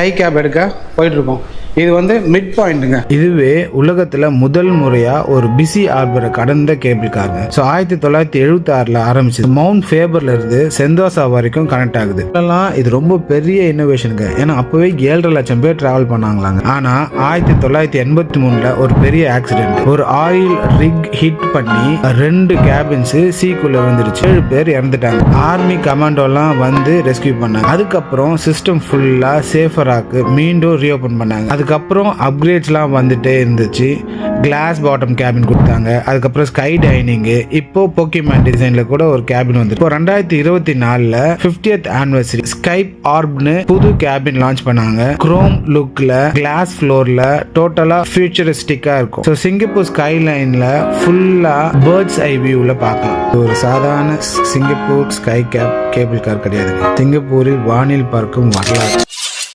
Sky gap எடுக்க போயிட்டுருக்கோம். இது வந்து மிட் பாயிண்ட்டுங்க. இதுவே உலகத்தில் முதல் முறையாக ஒரு பிஸி ஆர்பரை கடந்த கேபிள் காருங்க. ஸோ 1976 ஆரம்பிச்சது. மவுண்ட் ஃபேபர்ல இருந்து செந்தோசா வரைக்கும் கனெக்ட் ஆகுது. இதெல்லாம் இது ரொம்ப பெரிய இன்னோவேஷனுங்க. ஏன்னா அப்போவே 7.5 லட்சம் பேர் டிராவல் பண்ணாங்களாங்க. ஆனால் 1983 ஒரு பெரிய ஆக்சிடென்ட். ஒரு ஆயில் ரிக் ஹிட் பண்ணி 2 கேபின்ஸ் சீக்குள்ள விழுந்துருச்சு. 7 பேர் இறந்துட்டாங்க. ஆர்மி கமாண்டோலாம் வந்து ரெஸ்கியூ பண்ணாங்க. அதுக்கப்புறம் சிஸ்டம் ஃபுல்லா சேஃபராக்கு மீண்டும் ரீஓபன் பண்ணாங்க. அதுக்கப்புறம் அப்கிரேட்ஸ்லாம் வந்துட்டே இருந்துச்சு. கிளாஸ் பாட்டம் கேபின் கொடுத்தாங்க. அதுக்கப்புறம் ஸ்கை டைனிங்கு, இப்போ போக்கிமேன் டிசைன்ல கூட ஒரு கேபின் வந்து. இப்போ 2024 50th ஆனிவர்சரி ஸ்கைப் ஆர்ப்னு புது கேபின் லான்ச் பண்ணாங்க. குரோம் லுக்ல, கிளாஸ் ஃப்ளோர்ல, டோட்டலா ஃபியூச்சரிஸ்டிக்கா இருக்கும். ஸோ சிங்கப்பூர் ஸ்கை லைன்ல ஃபுல்லா பேர்ட்ஸ் ஐ வியூல பார்க்கலாம். ஒரு சாதாரண சிங்கப்பூர் ஸ்கை கேபிள் கார் கிடையாது. சிங்கப்பூரில் வானில் பார்க்கும் வரலாறு.